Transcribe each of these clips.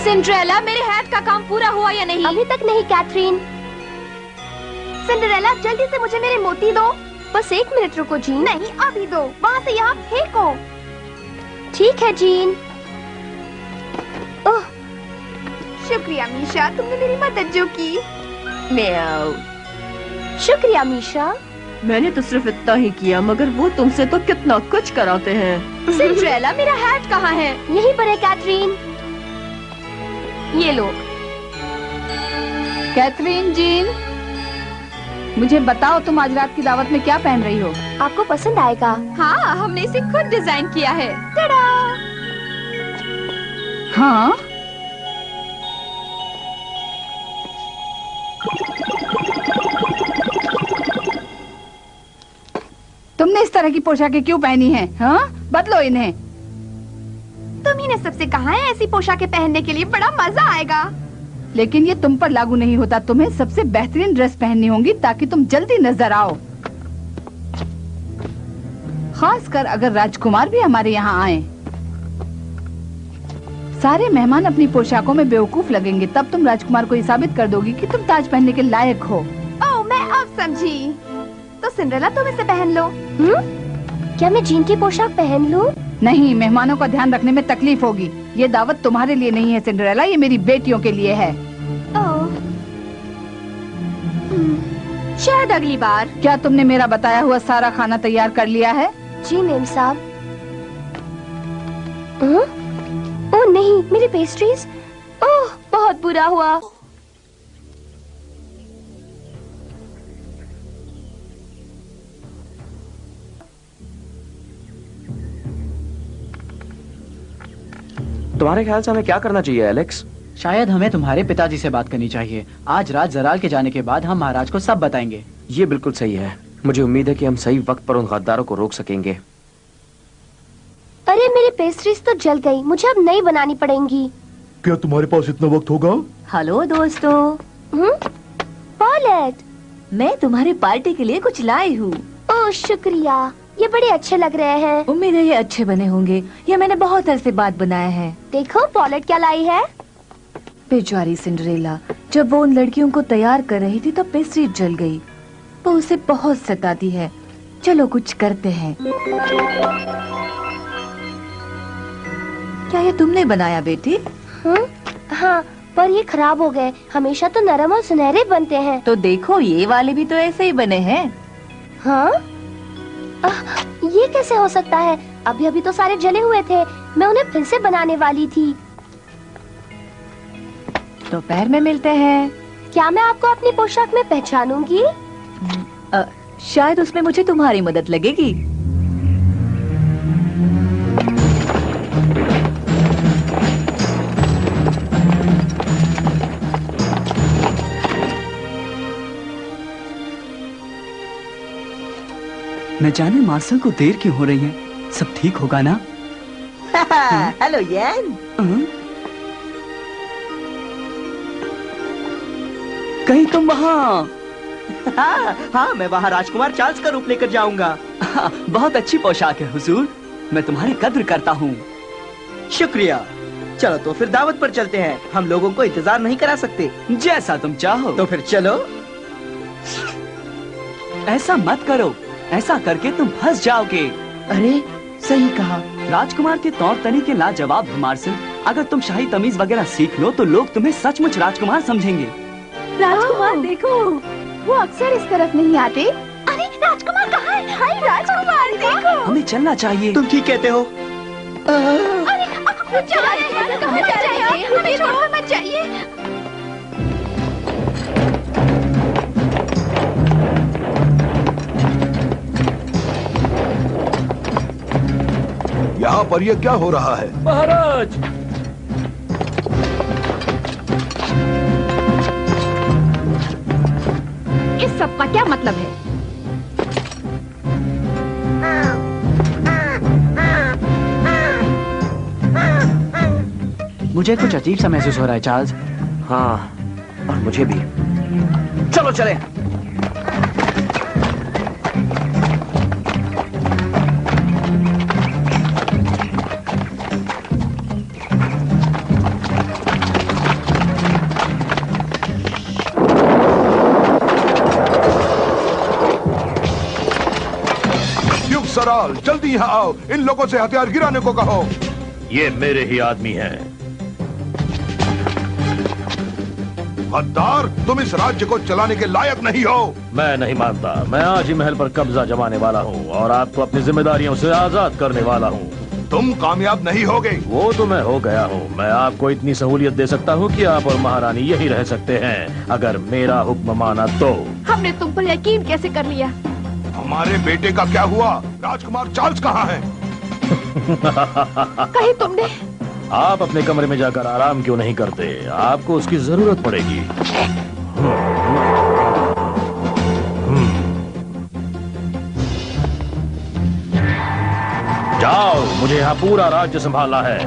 Cinderella, मेरे hat का काम पूरा हुआ या नहीं? अभी तक नहीं कैथरीन। सिंड्रेला, जल्दी से मुझे मेरी मोती दो। बस 1 मिनट रुको जीन। नहीं, अभी दो। वहाँ से यहाँ फेंको। ठीक है जीन। ओह, शुक्रिया मीशा, तुमने मेरी मदद जो की। म्याऊ। शुक्रिया मीशा। मैंने तो सिर्फ इतना ही किया, मगर वो तुमसे तो कितना कुछ कराते हैं। सिंड्रेला, मेरा हैट कहाँ है? यहीं पर है कैथरीन। ये लो। कैथरीन, जीन, मुझे बताओ तुम आज रात की दावत में क्या पहन रही हो? आपको पसंद आएगा। हाँ, हमने इसे खुद डिजाइन किया है। टडा! हाँ? तुमने इस तरह की पोशाकें क्यों पहनी हैं? हाँ? बदलो इन्हें। तुम ही ने सबसे कहा है ऐसी पोशाकें पहनने के लिए, बड़ा मजा आएगा। लेकिन ये तुम पर लागू नहीं होता। तुम्हें सबसे बेहतरीन ड्रेस पहननी होगी ताकि तुम जल्दी नजर आओ। खासकर अगर राजकुमार भी हमारे यहाँ आए। सारे मेहमान अपनी पोशाकों में बेवकूफ लगेंगे, तब तुम राजकुमार को ये साबित कर दोगी कि तुम ताज पहनने के लायक हो। ओह, मैं अब समझी। तो सिंड्रेला, तुम इसे पहन लो। क्या मैं जीन की पोशाक पहन लूं? नहीं, मेहमानों का ध्यान रखने में तकलीफ होगी। ये दावत तुम्हारे लिए नहीं है सिंड्रेला, ये मेरी बेटियों के लिए है। ओह, शायद अगली बार। क्या तुमने मेरा बताया हुआ सारा खाना तैयार कर लिया है? जी मेम साहब। ओह नहीं, मेरी पेस्ट्रीज। ओह, बहुत बुरा हुआ। तुम्हारे ख्याल से हमें क्या करना चाहिए एलेक्स? शायद हमें तुम्हारे पिताजी से बात करनी चाहिए। आज रात जराल के जाने के बाद हम महाराज को सब बताएंगे। ये बिल्कुल सही है। मुझे उम्मीद है कि हम सही वक्त पर उन गद्दारों को रोक सकेंगे। अरे, मेरी पेस्ट्रीज तो जल गई, मुझे अब नई बनानी पड़ेंगी। क्या तुम्हारे पास इतना वक्त होगा? हेलो दोस्तों। पॉलेट, मैं तुम्हारी पार्टी के लिए कुछ लाई हूँ। ओह शुक्रिया, ये बड़े अच्छे लग रहे हैं। उम्मीद है ये अच्छे बने होंगे। ये मैंने बहुत अरसे बाद बनाया है। देखो पॉलेट क्या लाई है। बेचारी सिंड्रेला, जब वो उन लड़कियों को तैयार कर रही थी तो पेस्ट्री जल गई। वो उसे बहुत सताती है। चलो कुछ करते हैं। क्या ये तुमने बनाया बेटी? हाँ, पर ये खराब हो गए। हमेशा तो नरम और सुनहरे बनते हैं। तो देखो, ये वाले भी तो ऐसे ही बने हैं। हाँ? ये कैसे हो सकता है? अभी अभी तो सारे जले हुए थे। मैं उन्हें फिर से बनाने वाली थी। दोपहर में मिलते हैं। क्या मैं आपको अपनी पोशाक में पहचानूंगी? शायद उसमें मुझे तुम्हारी मदद लगेगी। न जाने मार्शल को देर क्यों हो रही है। सब ठीक होगा ना? हेलो यैन। कहीं तुम वहाँ? हाँ, मैं वहाँ राजकुमार चार्ल्स का रूप लेकर जाऊंगा। बहुत अच्छी पोशाक है हुजूर, मैं तुम्हारी कद्र करता हूँ। शुक्रिया। चलो तो फिर दावत पर चलते हैं, हम लोगों को इंतजार नहीं करा सकते। जैसा तुम चाहो। तो फिर चलो। ऐसा मत करो, ऐसा करके तुम फंस जाओगे। अरे सही कहा। राजकुमार के तौर तरीके लाजवाब है मार्शल। अगर तुम शाही तमीज वगैरह सीख लो तो लोग तुम्हें सचमुच राजकुमार समझेंगे। राजकुमार देखो, वो अक्सर इस तरफ नहीं आते। अरे राजकुमार कहाँ है? हाय राजकुमार देखो। हमें चलना चाहिए। तुम ठीक कहते हो। अरे कहाँ जा रहे हैं? हमें छोड़कर मत जाइए। यहाँ पर ये क्या हो रहा है? महाराज, इस सब का क्या मतलब है? मुझे कुछ अजीब सा महसूस हो रहा है चार्ल्स। हाँ, और मुझे भी। चलो चले। सराल, जल्दी यहाँ आओ, इन लोगों से हथियार गिराने को कहो। ये मेरे ही आदमी हैं। गद्दार, तुम इस राज्य को चलाने के लायक नहीं हो। मैं नहीं मानता। मैं आज ही महल पर कब्जा जमाने वाला हूँ और आपको अपनी जिम्मेदारियों से आजाद करने वाला हूँ। तुम कामयाब नहीं होगे। वो तो मैं हो गया हूँ। मैं आपको इतनी सहूलियत दे सकता हूँ कि आप और महारानी यही रह सकते हैं, अगर मेरा हुक्म माना तो। हमने तुम पर यकीन कैसे कर लिया? हमारे बेटे का क्या हुआ? राजकुमार चार्ल्स कहाँ है? कहीं तुमने? आप अपने कमरे में जाकर आराम क्यों नहीं करते? आपको उसकी जरूरत पड़ेगी। जाओ, मुझे यहाँ पूरा राज्य संभालना है।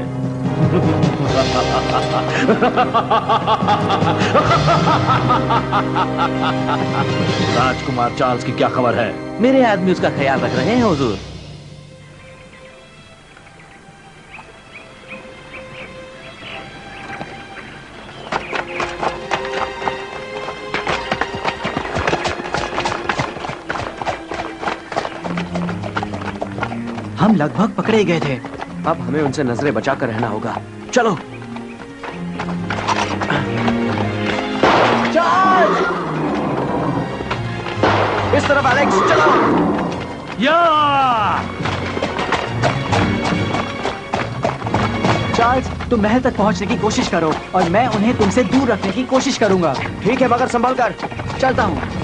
राजकुमार चार्ल्स की क्या खबर है? मेरे आदमी उसका ख्याल रख रहे हैं हुजूर। हम लगभग पकड़े गए थे। अब हमें उनसे नजरें बचाकर रहना होगा। चलो। चार्ल्स! इस तरफ एलेक्स, चलो। या! चार्ल्स, तुम महल तक पहुंचने की कोशिश करो और मैं उन्हें तुमसे दूर रखने की कोशिश करूंगा। ठीक है, मगर संभल कर। चलता हूँ।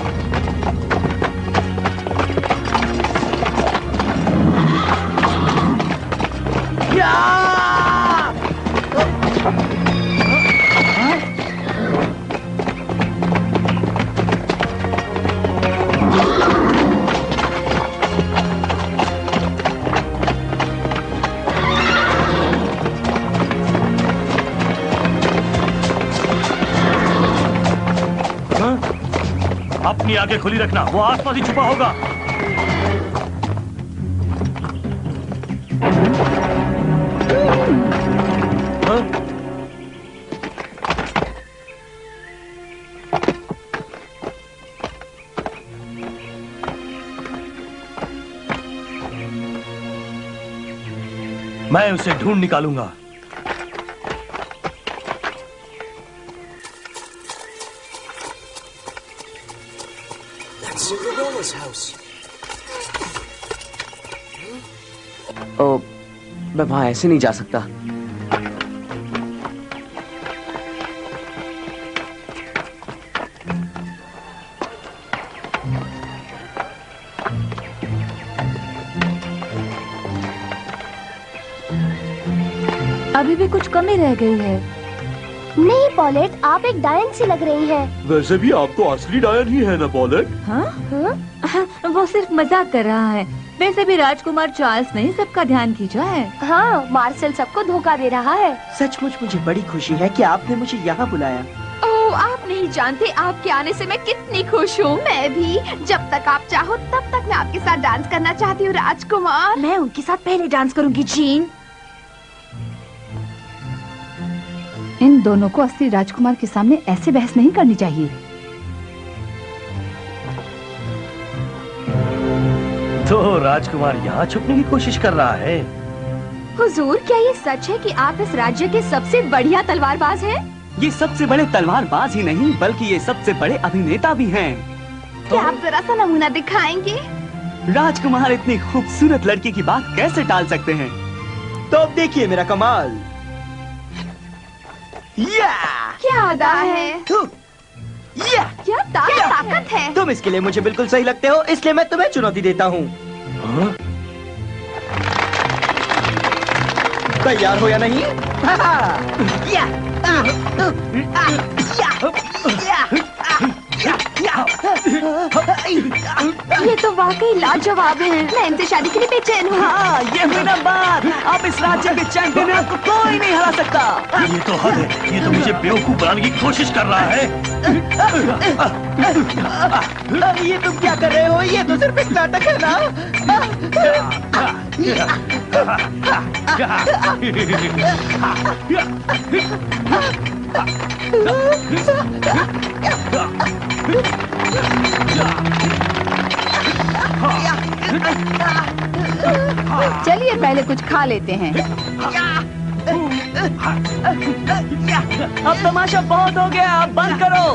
अपनी आंखें खुली रखना, वो आसपास ही छुपा होगा। मैं उसे ढूंढ निकालूंगा। ओ, मैं वहां ऐसे नहीं जा सकता। अभी भी कुछ कमी रह गई है। नहीं पॉलेट, आप एक डायन सी लग रही हैं। वैसे भी आप तो असली डायन ही है ना पॉलेट? हाँ? हाँ? वो सिर्फ मजाक कर रहा है। वैसे भी राजकुमार चार्ल्स ने सबका ध्यान खींचा है। हाँ, मार्शल सबको धोखा दे रहा है। सचमुच मुझे बड़ी खुशी है कि आपने मुझे यहाँ बुलाया। ओह, आप नहीं जानते आपके आने से मैं कितनी खुश हूँ। मैं भी। जब तक आप चाहो तब तक मैं आपके साथ डांस करना चाहती हूँ राजकुमार। मैं उनके साथ पहले डांस करूंगी जीन। इन दोनों को असली राजकुमार के सामने ऐसे बहस नहीं करनी चाहिए। तो राजकुमार यहाँ छुपने की कोशिश कर रहा है। हुजूर, क्या ये सच है कि आप इस राज्य के सबसे बढ़िया तलवारबाज हैं? ये सबसे बड़े तलवारबाज ही नहीं बल्कि ये सबसे बड़े अभिनेता भी हैं। क्या आप जरा सा नमूना दिखाएंगे? राजकुमार इतनी खूबसूरत लड़की की बात कैसे टाल सकते हैं? तो अब देखिए मेरा कमाल। या! क्या अदा है? या! क्या ताकत है? तुम इसके लिए मुझे बिल्कुल सही लगते हो, इसलिए मैं तुम्हें चुनौती देता हूँ। तैयार हो या नहीं? ये तो वाकई लाजवाब है। मैं इनसे शादी के लिए बेचैन हूँ। हाँ, ये हुई ना बात। अब इस राज्य के चैंपियन में आपको कोई नहीं हरा सकता। ये तो हद है, ये तो मुझे बेवकूफ बनाने की कोशिश कर रहा है। ये तुम क्या कर रहे हो? ये तो सिर्फ एक नाटक है ना। चलिए पहले कुछ खा लेते हैं। अब तमाशा बहुत हो गया, अब बंद करो।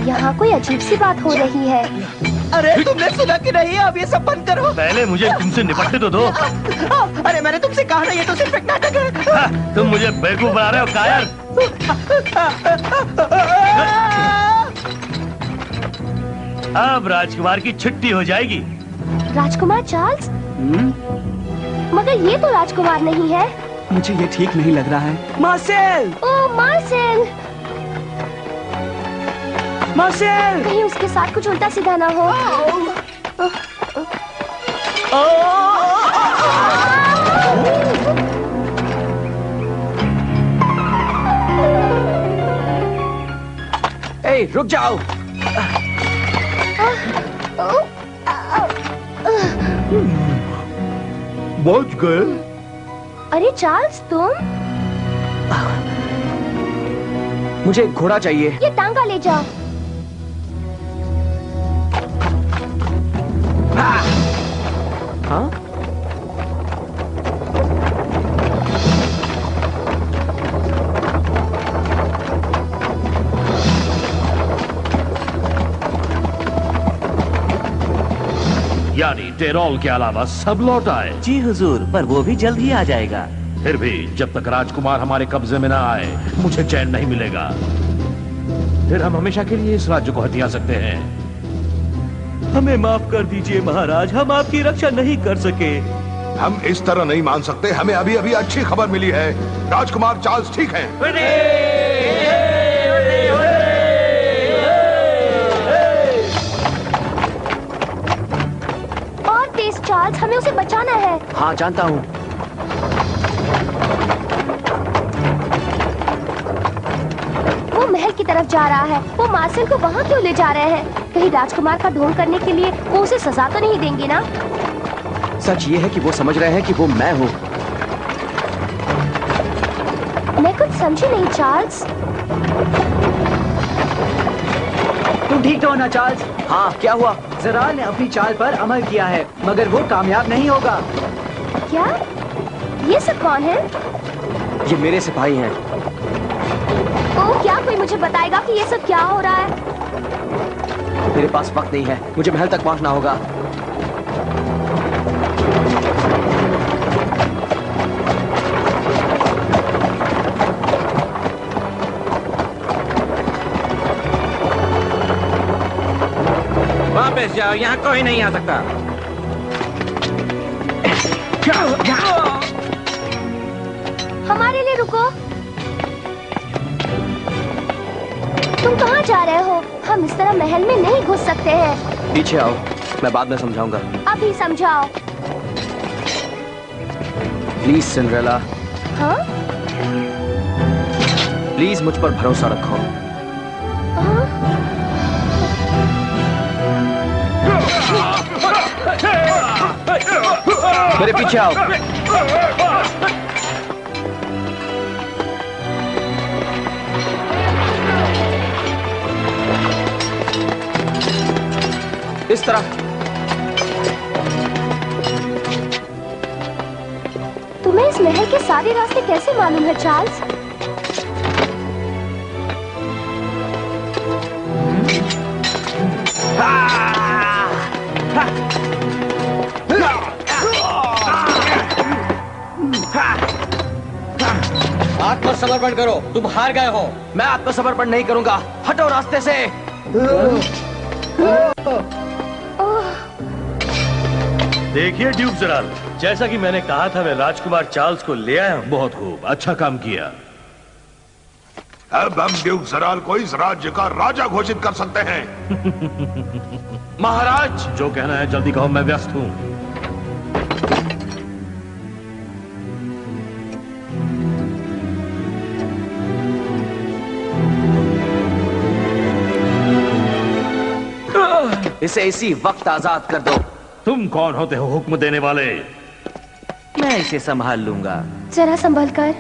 यहाँ कोई अजीब सी बात हो रही है। अरे तुमने सुना कि नहीं? अब ये सब बंद करो। पहले मुझे तुमसे निपटने तो दो। अरे मैंने तुमसे कहा ना, ये तो सिर्फ एक नाटक है। तुम मुझे बेवकूफ बना रहे हो कायर। अब राजकुमार की छुट्टी हो जाएगी। राजकुमार चार्ल्स? मगर ये तो राजकुमार नहीं है। मुझे ये ठीक नहीं लग रहा है। मार्सेल! ओह मार्सेल! मार्सेल! कहीं उसके साथ कुछ उल्टा सीधा ना हो। ए, रुक जाओ। बच गए। अरे चार्ल्स, तुम? मुझे घोड़ा चाहिए। ये टांगा ले जाओ। हाँ? यानी टेरोल के अलावा सब लौट आए। जी हुजूर, पर वो भी जल्द ही आ जाएगा। फिर भी जब तक राजकुमार हमारे कब्जे में ना आए मुझे चैन नहीं मिलेगा। फिर हम हमेशा के लिए इस राज्य को हथिया सकते हैं। हमें माफ कर दीजिए महाराज, हम आपकी रक्षा नहीं कर सके। हम इस तरह नहीं मान सकते। हमें अभी अभी अच्छी खबर मिली है। राजकुमार चार्ल्स ठीक हैं। और तेज चार्ल्स, हमें उसे बचाना है। हाँ जानता हूँ। वो महल की तरफ जा रहा है। वो मार्सेल को वहाँ क्यों ले जा रहे हैं? कहीं राजकुमार का ढोंग करने के लिए वो उसे सजा तो नहीं देंगे ना? सच ये है कि वो समझ रहे हैं कि वो मैं हूँ। मैं कुछ समझी नहीं चार्ल्स। तुम ठीक तो हो ना चार्ल्स? हाँ, क्या हुआ? ज़राल ने अपनी चाल पर अमल किया है, मगर वो कामयाब नहीं होगा। क्या? ये सब कौन है? ये मेरे सिपाही हैं। ओह, क्या कोई मुझे बताएगा कि ये सब क्या हो रहा है? मेरे पास वक्त नहीं है, मुझे महल तक पहुंचना होगा। वापस जाओ, यहाँ कोई नहीं आ सकता। हमारे लिए रुको। तुम कहाँ जा रहे हो? हम इस तरह महल में नहीं घुस सकते हैं। पीछे आओ, मैं बाद में समझाऊंगा। अभी समझाओ। Please Cinderella. हाँ? प्लीज मुझ पर भरोसा रखो। मेरे पीछे आओ। इस तरह। तुम्हें इस महल के सारे रास्ते कैसे मालूम है चार्ल्स? आत्मसमर्पण करो, तुम हार गए हो। मैं आत्मसमर्पण नहीं करूंगा, हटो रास्ते से। देखिए ड्यूक जराल, जैसा कि मैंने कहा था मैं राजकुमार चार्ल्स को ले आया हूं। बहुत खूब, अच्छा काम किया। अब हम ड्यूक जराल को इस राज्य का राजा घोषित कर सकते हैं। महाराज, जो कहना है जल्दी कहो, मैं व्यस्त हूं। इसे इसी वक्त आजाद कर दो। तुम कौन होते हो हुक्म देने वाले? मैं इसे संभाल लूंगा। जरा संभल कर।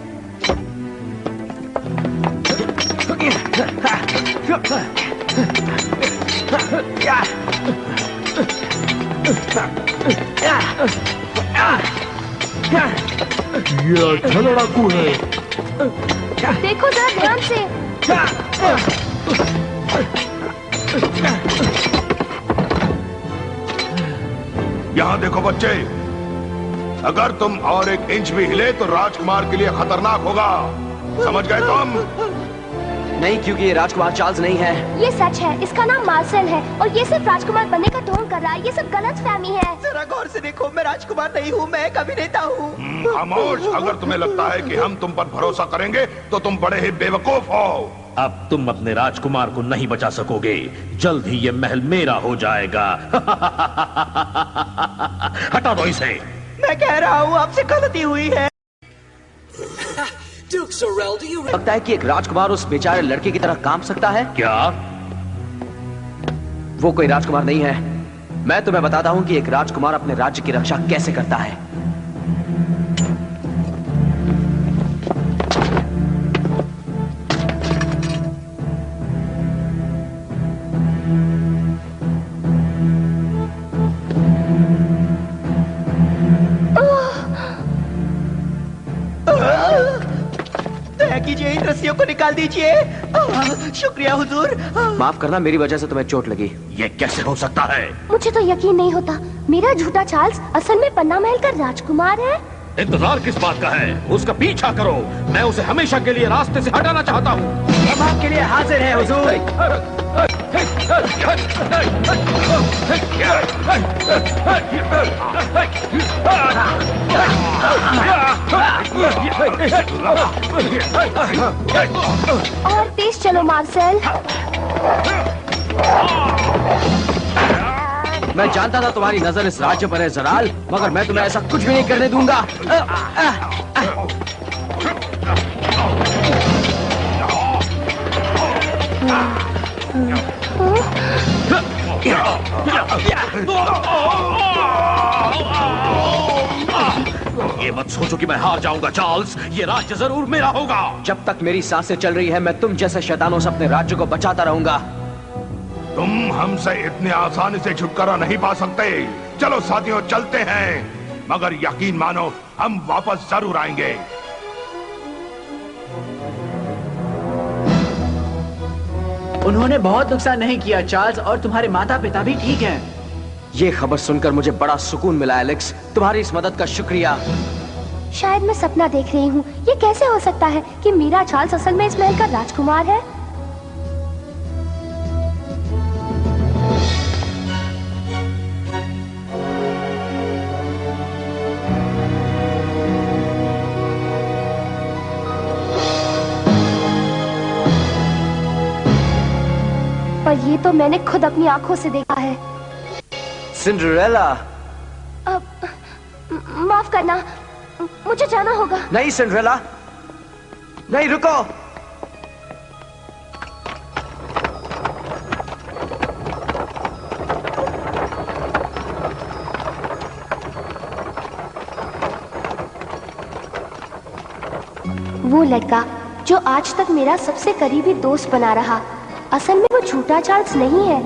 ये अच्छा लड़ाकू है। देखो जरा ध्यान से। यहाँ देखो बच्चे, अगर तुम और एक इंच भी हिले तो राजकुमार के लिए खतरनाक होगा। समझ गए तुम? नहीं, क्योंकि ये राजकुमार चार्ल्स नहीं है। ये सच है, इसका नाम मार्सेल है और ये सिर्फ राजकुमार बनने का ढोंग कर रहा है। ये सब गलत फहमी है। जरा गौर से देखो, मैं राजकुमार नहीं हूँ, मैं एक अभिनेता हूँ। खामोश। अगर तुम्हें लगता है कि हम तुम पर भरोसा करेंगे तो तुम बड़े ही बेवकूफ हो। अब तुम अपने राजकुमार को नहीं बचा सकोगे। जल्द ही ये महल मेरा हो जाएगा। हटा दो इसे। मैं कह रहा हूँ आपसे गलती हुई है। लगता है कि एक राजकुमार उस बेचारे लड़के की तरह काम सकता है। क्या? वो कोई राजकुमार नहीं है। मैं तुम्हें बताता हूँ कि एक राजकुमार अपने राज्य की रक्षा कैसे करता है। कीजिए, इन रस्सियों को निकाल दीजिए। शुक्रिया हुजूर। माफ करना, मेरी वजह से तुम्हें चोट लगी। ये कैसे हो सकता है? मुझे तो यकीन नहीं होता। मेरा झूठा चार्ल्स असल में पन्ना महल का राजकुमार है। इंतजार किस बात का है? उसका पीछा करो। मैं उसे हमेशा के लिए रास्ते से हटाना चाहता हूँ। हम आपके लिए हाजिर हैं हुजूर। और तेज चलो मार्सेल। मैं जानता था तुम्हारी नजर इस राज्य पर है जराल, मगर मैं तुम्हें ऐसा कुछ भी नहीं करने दूंगा। ये मत सोचो कि मैं हार जाऊंगा चार्ल्स। ये राज्य जरूर मेरा होगा। जब तक मेरी सांसें चल रही है मैं तुम जैसे शैतानों से अपने राज्य को बचाता रहूंगा। तुम हमसे इतने आसानी से छुटकारा नहीं पा सकते। चलो साथियों, चलते हैं। मगर यकीन मानो, हम वापस जरूर आएंगे। उन्होंने बहुत नुकसान नहीं किया चार्ल्स, और तुम्हारे माता पिता भी ठीक हैं। ये खबर सुनकर मुझे बड़ा सुकून मिला एलेक्स। तुम्हारी इस मदद का शुक्रिया। शायद मैं सपना देख रही हूँ। ये कैसे हो सकता है कि मेरा चार्ल्स असल में इस महल का राजकुमार है? पर ये तो मैंने खुद अपनी आंखों से देखा है। सिंड्रेला। माफ करना, मुझे जाना होगा। नहीं सिंड्रेला, नहीं, रुको। वो लड़का जो आज तक मेरा सबसे करीबी दोस्त बना रहा, असल में वो झूठा चार्ल्स नहीं है।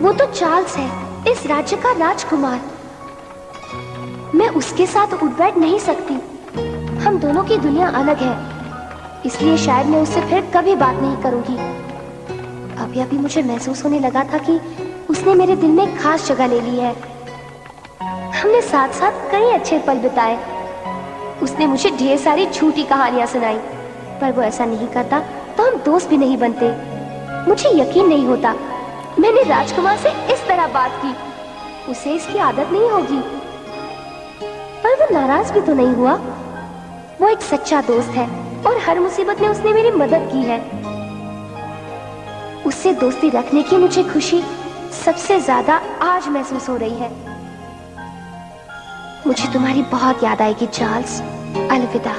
वो तो चार्ल्स है, इस राज्य का राजकुमार। मैं उसके साथ उठ बैठ नहीं सकती। हम दोनों की दुनिया अलग है, इसलिए शायद मैं उससे फिर कभी बात नहीं करूंगी। अभी अभी मुझे महसूस होने लगा था कि उसने मेरे दिल में एक खास जगह ले ली है। हमने साथ साथ कई अच्छे पल बिताए। उसने मुझे ढेर सारी झूठी कहानियां सुनाई, पर वो ऐसा नहीं करता तो हम दोस्त भी नहीं बनते। मुझे यकीन नहीं होता मैंने राजकुमार से इस तरह बात की। उसे इसकी आदत नहीं होगी, पर वो नाराज भी तो नहीं हुआ। वो एक सच्चा दोस्त है और हर मुसीबत में उसने मेरी मदद की है। उससे दोस्ती रखने की मुझे खुशी सबसे ज्यादा आज महसूस हो रही है। मुझे तुम्हारी बहुत याद आएगी चार्ल्स। अलविदा।